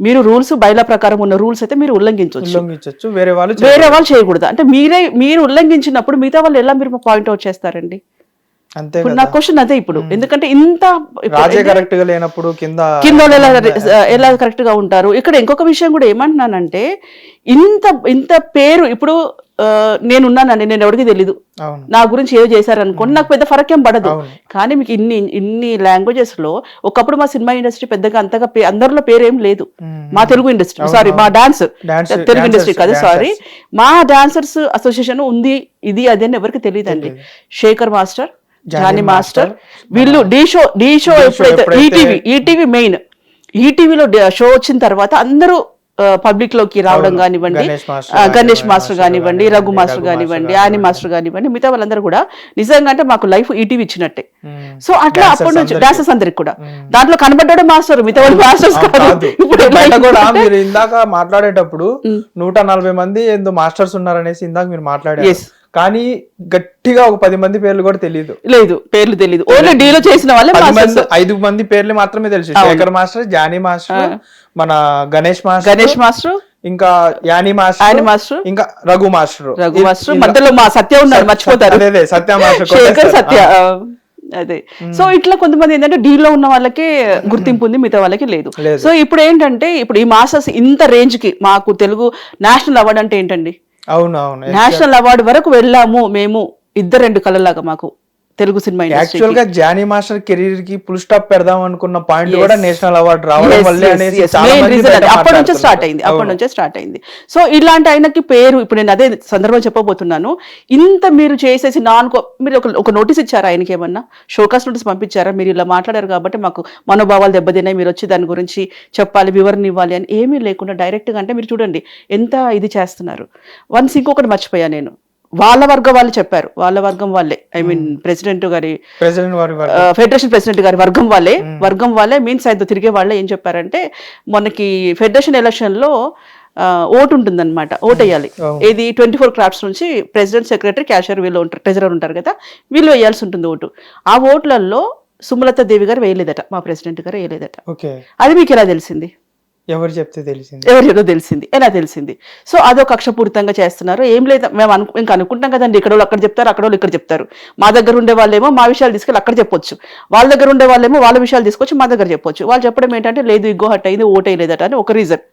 మీరు rules bylaw ప్రకారం ఉన్న రూల్స్ అయితే మీరు ఉల్లంఘించవచ్చు, వేరే వాళ్ళు చేయకూడదు. అంటే మీరు ఉల్లంఘించినప్పుడు మిగతా వాళ్ళు ఎలా మీరు పాయింట్అవుట్ చేస్తారండి? అంతే నా క్వశ్చన్ అదే ఇప్పుడు. ఎందుకంటే ఇంత కరెక్ట్ గా లేనప్పుడు కింద ఎలా కరెక్ట్ గా ఉంటారు. ఇక్కడ ఇంకొక విషయం కూడా ఏమంటున్నానంటే, ఇంత పేరు ఇప్పుడు నేనున్నానండి, నేను ఎవరికి తెలీదు, నా గురించి ఏదో చేశారనుకోండి, నాకు పెద్ద ఫరక్ ఏం పడదు. కానీ మీకు ఇన్ని లాంగ్వేజెస్ లో ఒకప్పుడు మా సినిమా ఇండస్ట్రీ పెద్దగా అంతగా అందరిలో పేరు ఏం లేదు. మా తెలుగు ఇండస్ట్రీ సారీ మా తెలుగు ఇండస్ట్రీ కదా సారీ మా డాన్సర్స్ అసోసియేషన్ ఉంది, ఇది అది అని ఎవరికి తెలియదండి. శేఖర్ మాస్టర్, జానీ మాస్టర్, వీళ్ళు డి షో ఎప్పుడైతే ఈటీవీ మెయిన్ ఈటీవీలో షో వచ్చిన తర్వాత అందరూ పబ్లిక్ లోకి రావడం కానివ్వండి, గణేష్ మాస్టర్ కానివ్వండి, రఘు మాస్టర్ కానివ్వండి, ఆని మాస్టర్ కానివ్వండి, మిగతా వాళ్ళందరూ కూడా నిజంగా అంటే మాకు లైఫ్ ఈటీవీ ఇచ్చినట్టే. సో అట్లా అప్పటి నుంచి డాన్సర్స్ అందరికి కూడా దాంట్లో కనబడ్డాడు మాస్టర్, మిగతా వాళ్ళు మాస్టర్స్ కాదు. మీరు ఇందాక మాట్లాడేటప్పుడు 140 మంది ఏందో మాస్టర్స్ ఉన్నారనేసి ఇందాక మీరు మాట్లాడారు, కానీ గట్టిగా ఒక 10 మంది పేర్లు కూడా పేర్లు తెలియదు. ఓన్లీ డీలో చేసిన వాళ్ళే 5 మంది పేర్లు మాత్రమే తెలుసు. శేఖర్ మాస్టర్, జానీ మాస్టర్, మన గణేష్ మాస్టర్, ఇంకా యానీ మాస్టర్, ఇంకా రఘు మాస్టర్ మధ్యలో మా సత్య ఉన్నారు, మర్చిపోతారు. అదే సత్య మాస్టర్, సత్య అదే. సో ఇట్లా కొంతమంది ఏంటంటే డీలో ఉన్న వాళ్ళకే గుర్తింపు ఉంది, మిగతా వాళ్ళకి లేదు. సో ఇప్పుడు ఏంటంటే ఇప్పుడు ఈ మాస్టర్స్ ఇంత రేంజ్ కి మాకు తెలుగు నేషనల్ అవార్డు అంటే ఏంటండి? అవునవును, నేషనల్ అవార్డు వరకు వెళ్ళాము మేము, 2 కళలాగా మాకు తెలుగు సినిమా ఇండస్ట్రీ. యాక్చువల్ గా జానీ మాస్టర్ కెరీర్ కి ఫుల్ స్టాప్ పెడదాం అనుకున్న పాయింట్ కూడా నేషనల్ అవార్డు రావడం వల్లే అనేది అప్పటి నుంచే స్టార్ట్ అయింది. సో ఇలాంటి ఆయనకి పేరు ఇప్పుడు నేను అదే సందర్భం చెప్పబోతున్నాను. ఇంత మీరు చేసేసి మీరు ఒక నోటీస్ ఇచ్చారా ఆయనకి? ఏమన్నా షోకాస్ నోటీస్ పంపించారా? మీరు ఇలా మాట్లాడారు కాబట్టి మాకు మనోభావాలు దెబ్బతిన్నాయి, మీరు వచ్చి దాని గురించి చెప్పాలి, వివరణ ఇవ్వాలి అని ఏమీ లేకుండా డైరెక్ట్ గా అంటే మీరు చూడండి ఎంత ఇది చేస్తున్నారు. వన్స్ ఇంకొకటి మర్చిపోయా నేను, వాళ్ళ వర్గం వాళ్ళు చెప్పారు, వాళ్ళ వర్గం వాళ్ళే ఐ మీన్ ఫెడరేషన్ ప్రెసిడెంట్ గారి వర్గం వాళ్ళే మీన్స్ ఆయనతో తిరిగే వాళ్ళే ఏం చెప్పారంటే, మనకి ఫెడరేషన్ ఎలక్షన్ లో ఓటు ఉంటుందన్నమాట, ఓటు వేయాలి. ఇది 24 క్రాఫ్ట్స్ నుంచి ప్రెసిడెంట్, సెక్రటరీ, క్యాషియర్ వీళ్ళు ఉంటారు, ట్రెజరర్ ఉంటారు కదా, వీళ్ళు వేయాల్సి ఉంటుంది ఓటు. ఆ ఓట్లలో సుమలత దేవి గారు వేయలేదట, మా ప్రెసిడెంట్ గారు వేయలేదట. అది మీకు ఎలా తెలిసింది? ఎవరు చెప్తే తెలిసింది? ఎవరిలో తెలిసింది? ఎలా తెలిసింది? సో అదో కక్షపూరితంగా చేస్తున్నారు. ఏం లేదు, మేము ఇంకా అనుకుంటాం కదండి, ఇక్కడ వాళ్ళు అక్కడ చెప్తారు, అక్కడ వాళ్ళు ఇక్కడ చెప్తారు. మా దగ్గర ఉండే వాళ్ళేమో మా విషయాలు తీసుకెళ్ళి అక్కడ చెప్పొచ్చు, వాళ్ళ దగ్గర ఉండే వాళ్ళేమో వాళ్ళ విషయాలు తీసుకొచ్చి మా దగ్గర చెప్పొచ్చు. వాళ్ళు చెప్పడం ఏంటంటే లేదు ఇగ్గో హట్ అయింది, ఓట్ వేయలేదట అని ఒక రీజన్.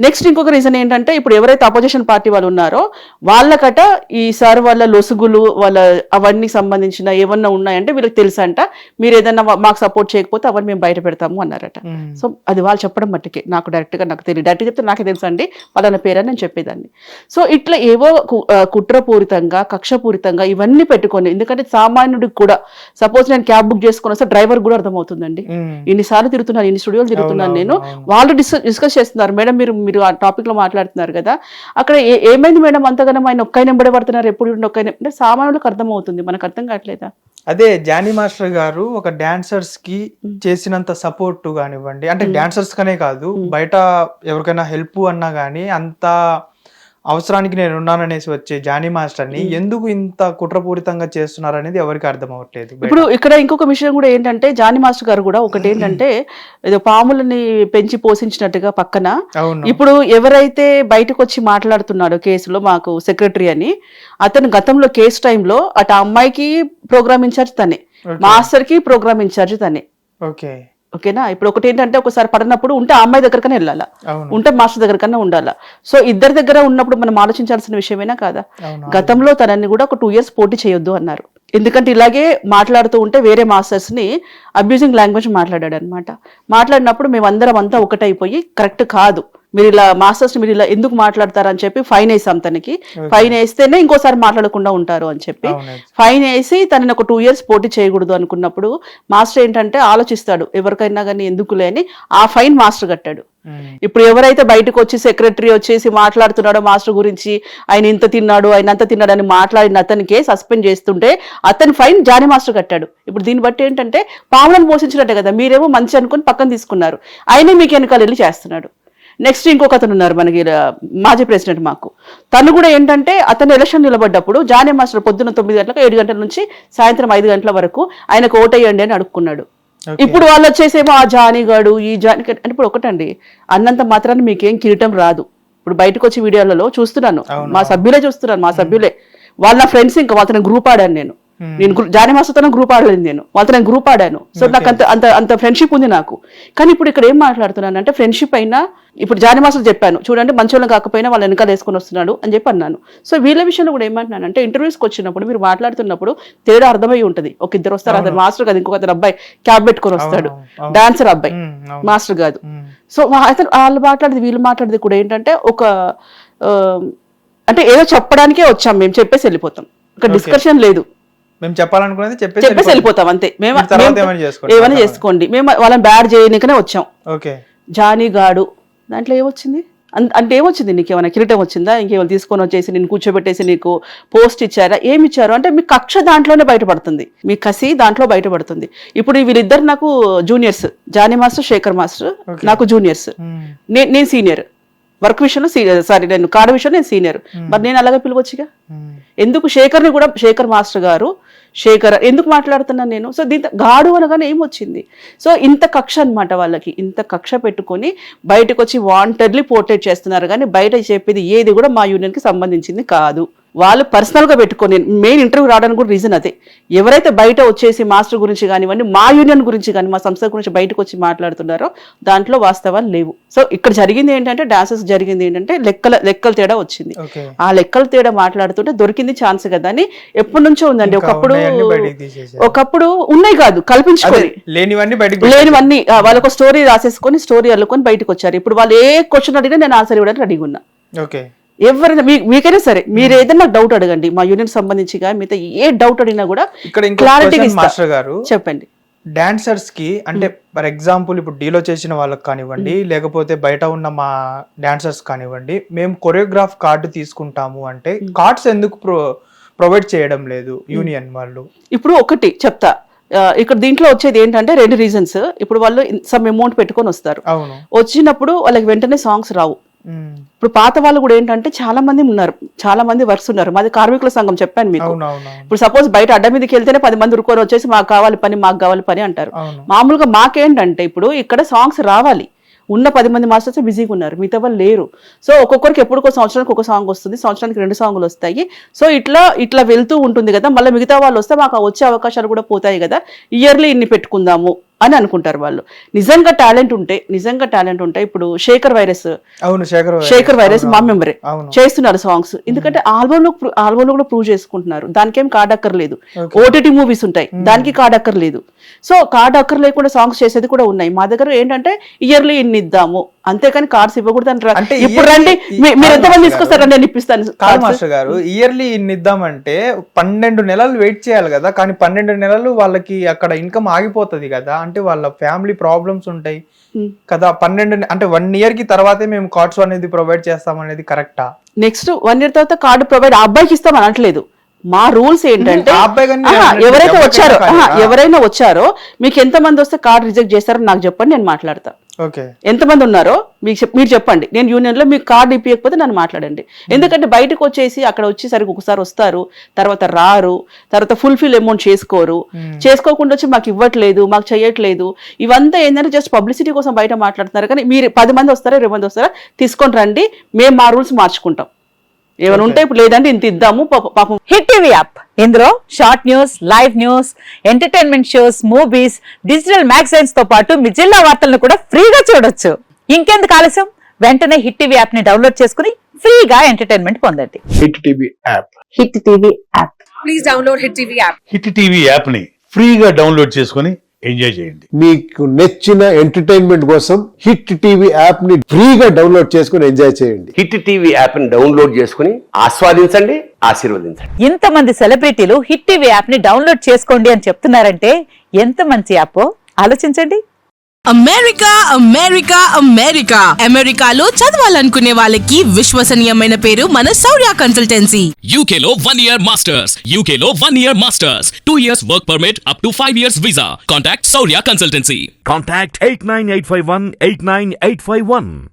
నెక్స్ట్ ఇంకొక రీజన్ ఏంటంటే, ఇప్పుడు ఎవరైతే అపోజిషన్ పార్టీ వాళ్ళు ఉన్నారో వాళ్ళకట ఈ సార్ వాళ్ళ లొసుగులు వాళ్ళ అవన్నీ సంబంధించిన ఏమన్నా ఉన్నాయంటే వీళ్ళకి తెలుసంట, మీరు ఏదన్నా మాకు సపోర్ట్ చేయకపోతే అవన్నీ మేము బయట పెడతాము అన్నారట. సో అది వాళ్ళు చెప్పడం మట్టుకే, నాకు డైరెక్ట్గా నాకు తెలియదు, డైరెక్ట్ చెప్తే నాకే తెలుసు అండి వాళ్ళ పేరని నేను చెప్పేదాన్ని. సో ఇట్లా ఏవో కుట్రపూరితంగా కక్షపూరితంగా ఇవన్నీ పెట్టుకొని, ఎందుకంటే సామాన్యుడికి కూడా సపోజ్ నేను క్యాబ్ బుక్ చేసుకుని వస్తే డ్రైవర్ కూడా అర్థమవుతుందండి, ఇన్నిసార్లు తిరుగుతున్నాను, ఇన్ని స్టూడియోలు తిరుగుతున్నాను నేను, వాళ్ళు డిస్కస్ చేస్తున్నారు, మేడం మీరు ఆ టాపిక్ లో మాట్లాడుతున్నారు కదా, అక్కడ ఏమైంది మేడం అంతగానం ఆయన ఒక్క నెంబడే పడుతున్నారు, ఎప్పుడు అంటే సామాన్యులకు అర్థం అవుతుంది, మనకు అర్థం కావట్లేదా? అదే జానీ మాస్టర్ గారు ఒక డాన్సర్స్ కి చేసినంత సపోర్ట్ కానివ్వండి, అంటే డాన్సర్స్ కనే కాదు బయట ఎవరికైనా హెల్ప్ అన్నా గానీ అంత అవసరానికి నేను ఉన్నాననేసి వచ్చే జానీ మాస్టర్ ని ఎందుకు ఇంత కుట్రపూరితంగా చేస్తున్నారు అనేది ఎవరికి అర్థం అవ్వట్లేదు. ఇప్పుడు ఇక్కడ ఇంకొక విషయం కూడా ఏంటంటే, జానీ మాస్టర్ గారు కూడా ఒకటి ఏంటంటే, ఏదో పాములని పెంచి పోషించినట్టుగా పక్కన ఇప్పుడు ఎవరైతే బయటకు వచ్చి మాట్లాడుతున్నాడో కేసులో మాకు సెక్రటరీ అని, అతను గతంలో కేసు టైంలో అటు అమ్మాయికి ప్రోగ్రామ్ ఇన్ఛార్జ్ తనే, మాస్టర్ కి ప్రోగ్రామ్ ఇన్ఛార్జ్ తనే. ఓకేనా? ఇప్పుడు ఒకటి ఏంటంటే, ఒకసారి పడినప్పుడు ఉంటే ఆ అమ్మాయి దగ్గరకనే వెళ్ళాలా, ఉంటే మాస్టర్ దగ్గరకన్నా ఉండాలా. సో ఇద్దరి దగ్గర ఉన్నప్పుడు మనం ఆలోచించాల్సిన విషయమేనా కాదా? గతంలో తనని కూడా ఒక 2 years పోటీ చేయొద్దు అన్నారు, ఎందుకంటే ఇలాగే మాట్లాడుతూ ఉంటే వేరే మాస్టర్స్ ని అబ్యూజింగ్ లాంగ్వేజ్ మాట్లాడాడు అనమాట. మాట్లాడినప్పుడు మేమందరం అంతా ఒకటైపోయి కరెక్ట్ కాదు, మీరు ఇలా మాస్టర్స్ మీరు ఇలా ఎందుకు మాట్లాడతారని చెప్పి ఫైన్ వేసాం తనకి. ఫైన్ వేస్తేనే ఇంకోసారి మాట్లాడకుండా ఉంటారు అని చెప్పి ఫైన్ వేసి తనని ఒక 2 years పోటీ చేయకూడదు అనుకున్నప్పుడు మాస్టర్ ఏంటంటే ఆలోచిస్తాడు, ఎవరికైనా కానీ ఎందుకులే అని ఆ ఫైన్ మాస్టర్ కట్టాడు. ఇప్పుడు ఎవరైతే బయటకు వచ్చి సెక్రటరీ వచ్చేసి మాట్లాడుతున్నాడో మాస్టర్ గురించి, ఆయన ఇంత తిన్నాడు ఆయన అంత తిన్నాడు అని మాట్లాడిన అతనికే సస్పెండ్ చేస్తుంటే అతని ఫైన్ జానీ మాస్టర్ కట్టాడు. ఇప్పుడు దీన్ని బట్టి ఏంటంటే పాములను పోషించినట్టే కదా, మీరేమో మంచి అనుకుని పక్కన తీసుకున్నారు, ఆయనే మీకు వెనకాల వెళ్ళి చేస్తున్నాడు. నెక్స్ట్ ఇంకొక అతను ఉన్నారు మనకి మాజీ ప్రెసిడెంట్ మాకు, తను కూడా ఏంటంటే అతను ఎలక్షన్ నిలబడ్డప్పుడు జానీ మాస్టర్ పొద్దున్న 9 గంటలకు 7 గంటల నుంచి సాయంత్రం 5 గంటల వరకు ఆయనకు ఓటేయండి అని అడుక్కున్నాడు. ఇప్పుడు వాళ్ళు వచ్చేసేమో ఆ జానిగాడు ఈ జాని అంటే ఇప్పుడు ఒకటండి, అన్నంత మాత్రాన్ని మీకేం కిరీటం రాదు. ఇప్పుడు బయటకు వచ్చి వీడియోలలో చూస్తున్నాను, మా సభ్యులే చూస్తున్నాను, మా సభ్యులే వాళ్ళ నా ఫ్రెండ్స్, ఇంకా వాళ్ళతో గ్రూప్ ఆడాను నేను జానీ మాస్టర్తో గ్రూప్ ఆడలేదు నేను, వాళ్ళతో నేను గ్రూప్ ఆడాను. సో నాకు అంత అంత అంత ఫ్రెండ్షిప్ ఉంది నాకు. కానీ ఇప్పుడు ఇక్కడ ఏం మాట్లాడుతున్నాను అంటే ఫ్రెండ్షిప్ అయినా ఇప్పుడు జానీ మాస్టర్ చెప్పాను చూడండి, మంచోళ్ళం కాకపోయినా వాళ్ళు వెనకాల వేసుకొని వస్తున్నాడు అని చెప్పి అన్నాను. సో వీళ్ళ విషయంలో కూడా ఏమంటున్నాను అంటే ఇంటర్వ్యూస్కి వచ్చినప్పుడు మీరు మాట్లాడుతున్నప్పుడు తేడా అర్థమై ఉంటుంది. ఒక ఇద్దరు వస్తారు, అతను మాస్టర్ కాదు, ఇంకొక అతను అబ్బాయి క్యాబ్ పెట్టుకొని వస్తాడు, డాన్సర్ అబ్బాయి, మాస్టర్ కాదు. సో అతను వాళ్ళు మాట్లాడేది వీళ్ళు మాట్లాడేది కూడా ఏంటంటే ఒక అంటే ఏదో చెప్పడానికే వచ్చాం మేము, చెప్పేసి వెళ్ళిపోతాం, ఒక డిస్కషన్ లేదు. మేము చెప్పాలనుకున్నది చెప్పేసి వెళ్ళిపోతాం అంతే. మేము ఏమైనా చేసుకోండి, మేము వాళ్ళని బ్యాడ్ చేయడానికనే వచ్చాం. జానీ గాడు దాంట్లో ఏమొచ్చింది అంటే ఏమొచ్చింది, నీకు ఏమైనా కిరీటం వచ్చిందా, ఇంకేమైనా తీసుకొని వచ్చేసి నేను కూర్చోబెట్టేసి నీకు పోస్ట్ ఇచ్చారా, ఏమి ఇచ్చారు అంటే మీ కక్ష దాంట్లోనే బయటపడుతుంది, మీ కసి దాంట్లో బయటపడుతుంది. ఇప్పుడు వీళ్ళిద్దరు నాకు juniors, Johnny master Shekhar master నాకు జూనియర్స్, నేను సీనియర్, వర్క్ విషయంలో సారీ నేను కాడ విషయంలో నేను సీనియర్, మరి నేను అలాగే పిలవచ్చుగా. ఎందుకు శేఖర్ని కూడా శేఖర్ మాస్టర్ గారు శేఖర్ ఎందుకు మాట్లాడుతున్నాను నేను. సో దీంతో గాడు అనగానే ఏమొచ్చింది. సో ఇంత కక్ష అనమాట వాళ్ళకి, ఇంత కక్ష పెట్టుకొని బయటకు వచ్చి వాంటెడ్లీ పోర్ట్రేట్ చేస్తున్నారు, కానీ బయట చెప్పేది ఏది కూడా మా యూనియన్కి సంబంధించింది కాదు. వాళ్ళు పర్సనల్గా పెట్టుకొని మెయిన్ ఇంటర్వ్యూ రావడానికి కూడా రీజన్ అదే. ఎవరైతే బయట వచ్చేసి మాస్టర్ గురించి కానివ్వండి, మా యూనియన్ గురించి కానీ మా సంస్థ గురించి బయటకు వచ్చి మాట్లాడుతున్నారో దాంట్లో వాస్తవాలు లేవు. సో ఇక్కడ జరిగింది ఏంటంటే డాన్సెస్ జరిగింది ఏంటంటే లెక్కల తేడా వచ్చింది. ఆ లెక్కల తేడా మాట్లాడుతుంటే దొరికింది ఛాన్స్ కదా అని ఎప్పటి నుంచో ఉందండి. ఒకప్పుడు ఉన్నాయి కాదు, కల్పించుకొని లేనివన్నీ వాళ్ళొక స్టోరీ రాసేసుకొని స్టోరీ అల్లుకొని బయటకు వచ్చారు. ఇప్పుడు వాళ్ళు ఏ క్వశ్చన్ అడిగినా నేను ఆన్సర్ ఇవ్వడానికి రెడీగా ఉన్నా. ఎవరైనా మీకైనా సరే మీరు ఏదైనా డౌట్ అడగండి, మా యూనియన్ సంబంధించి మిగతా ఏ డౌట్ అడిగినా కూడా క్లారిటీ మాస్టర్ గారు చెప్పండి. డాన్సర్స్ కి అంటే ఫర్ ఎగ్జాంపుల్ ఇప్పుడు డీలో చేసిన వాళ్ళకి కానివ్వండి, లేకపోతే బయట ఉన్న మా డాన్సర్స్ కానివ్వండి, మేము కొరియోగ్రాఫ్ కార్డు తీసుకుంటాము అంటే కార్డ్స్ ఎందుకు ప్రొవైడ్ చేయడం లేదు యూనియన్ వాళ్ళు? ఇప్పుడు ఒకటి చెప్తా, ఇక్కడ దీంట్లో వచ్చేది ఏంటంటే 2 రీజన్స్. ఇప్పుడు వాళ్ళు సమ్ అమౌంట్ పెట్టుకొని వస్తారు, వచ్చినప్పుడు వాళ్ళకి వెంటనే సాంగ్స్ రావు. ఇప్పుడు పాత వాళ్ళు కూడా ఏంటంటే చాలా మంది ఉన్నారు, చాలా మంది వర్క్స్ ఉన్నారు. మాది కార్మికుల సంఘం చెప్పాను మీకు. ఇప్పుడు సపోజ్ బయట అడ్డ మీదకి వెళ్తేనే 10 మంది ఉరుకొని వచ్చేసి మాకు కావాలి పని అంటారు. మామూలుగా మాకేంటంటే ఇప్పుడు ఇక్కడ సాంగ్స్ రావాలి, ఉన్న 10 మంది మాస్టర్స్ బిజీగా ఉన్నారు, మిగతా వాళ్ళు లేరు. సో ఒక్కొక్కరికి ఎప్పుడుకో సంవత్సరానికి ఒక సాంగ్ వస్తుంది, సంవత్సరానికి 2 సాంగులు వస్తాయి. సో ఇట్లా వెళ్తూ ఉంటుంది కదా. మళ్ళీ మిగతా వాళ్ళు వస్తే మాకు వచ్చే అవకాశాలు కూడా పోతాయి కదా, ఇయర్లీ ఇన్ని పెట్టుకుందాము అని అనుకుంటారు వాళ్ళు. నిజంగా టాలెంట్ ఉంటే ఇప్పుడు శేఖర్ వైరస్ మా మెంబరే చేస్తున్నారు సాంగ్స్, ఎందుకంటే ఆల్బమ్ లో కూడా ప్రూవ్ చేసుకుంటున్నారు. దానికేం కార్డ్ అక్కర్లేదు. ఓటీటీ మూవీస్ ఉంటాయి, దానికి కార్డ్ అక్కర్లేదు. సో కార్డ్ అక్కర్ లేకుండా సాంగ్స్ చేసేది కూడా ఉన్నాయి. మా దగ్గర ఏంటంటే ఇయర్లీ ఇన్ని ఇద్దాము, అంతేకాని కార్డ్స్ ఇవ్వకూడదు అంటే ఇప్పుడు రండి మీరు ఎంతమంది తీసుకొస్తారండి నేను ఇప్పిస్తాను. మాస్టర్ గారు ఇయర్లీ ఇన్ని ఇద్దామంటే 12 నెలలు వెయిట్ చేయాలి కదా, కానీ 12 నెలలు వాళ్ళకి అక్కడ ఇన్కమ్ ఆగిపోతుంది కదా, అంటే వాళ్ళ ఫ్యామిలీ ప్రాబ్లమ్స్ ఉంటాయి కదా. 12 అంటే 1 ఇయర్ కి తర్వాతే మేము కార్డ్స్ అనేది ప్రొవైడ్ చేస్తాం అనేది కరెక్టా? నెక్స్ట్ 1 ఇయర్ తర్వాత కార్డు ప్రొవైడ్ అబ్బాయికి ఇస్తాం అనట్లేదు. మా రూల్స్ ఏంటంటే ఎవరైనా వచ్చారో మీకు ఎంతమంది వస్తే కార్డు రిజెక్ట్ చేస్తారో నాకు చెప్పండి, నేను మాట్లాడతా. ఎంతమంది ఉన్నారో మీరు చెప్పండి, నేను యూనియన్ లో మీకు కార్డు ఇప్పియకపోతే నన్ను మాట్లాడండి. ఎందుకంటే బయటకు వచ్చేసి అక్కడ వచ్చేసరికి ఒకసారి వస్తారు, తర్వాత రారు, తర్వాత ఫుల్ఫిల్ అమౌంట్ చేసుకోకుండా వచ్చి మాకు ఇవ్వట్లేదు, మాకు చేయట్లేదు. ఇవంతా ఏంటంటే జస్ట్ పబ్లిసిటీ కోసం బయట మాట్లాడుతున్నారు. కానీ మీరు 10 మంది వస్తారా 20 మంది వస్తారా తీసుకొని రండి, మేము మా రూల్స్ మార్చుకుంటాం. ఏమైనా ఉంటే ఇప్పుడు లేదంటే ఇంత ఇద్దాము పాపం. హిట్ టీవీ యాప్, ఇందులో short news, live news, entertainment shows, movies, digital magazines తో పాటు మీ జిల్లా వార్తలను కూడా ఫ్రీగా చూడొచ్చు. ఇంకెందుకు ఆలస్యం, వెంటనే హిట్ టీవీ యాప్ ని డౌన్లోడ్ చేసుకుని ఫ్రీగా ఎంటర్టైన్మెంట్ పొందండి. Hit TV app, hit TV app, please download hit TV app. Hit TV app ని ఫ్రీగా డౌన్లోడ్ చేసుకుని ఎంజాయ్ చేయండి. మీకు నచ్చిన ఎంటర్టైన్మెంట్ కోసం హిట్ టీవీ యాప్ ని ఫ్రీగా డౌన్లోడ్ చేసుకుని ఎంజాయ్ చేయండి. హిట్ టీవీ యాప్ ని డౌన్లోడ్ చేసుకుని ఆస్వాదించండి, ఆశీర్వదించండి. ఇంతమంది సెలబ్రిటీలు హిట్ టీవీ యాప్ ని డౌన్లోడ్ చేసుకోండి అని చెప్తున్నారంటే ఎంత మంచి యాప్ ఆలోచించండి. అమెరికాలో చదవాలనుకునే వాళ్ళకి విశ్వసనీయమైన పేరు మన శౌర్య కన్సల్టెన్సీ. UK లో 1 year masters, 2 years work permit up to 5 years visa. Contact Shaurya Consultancy. Contact 89851 89851.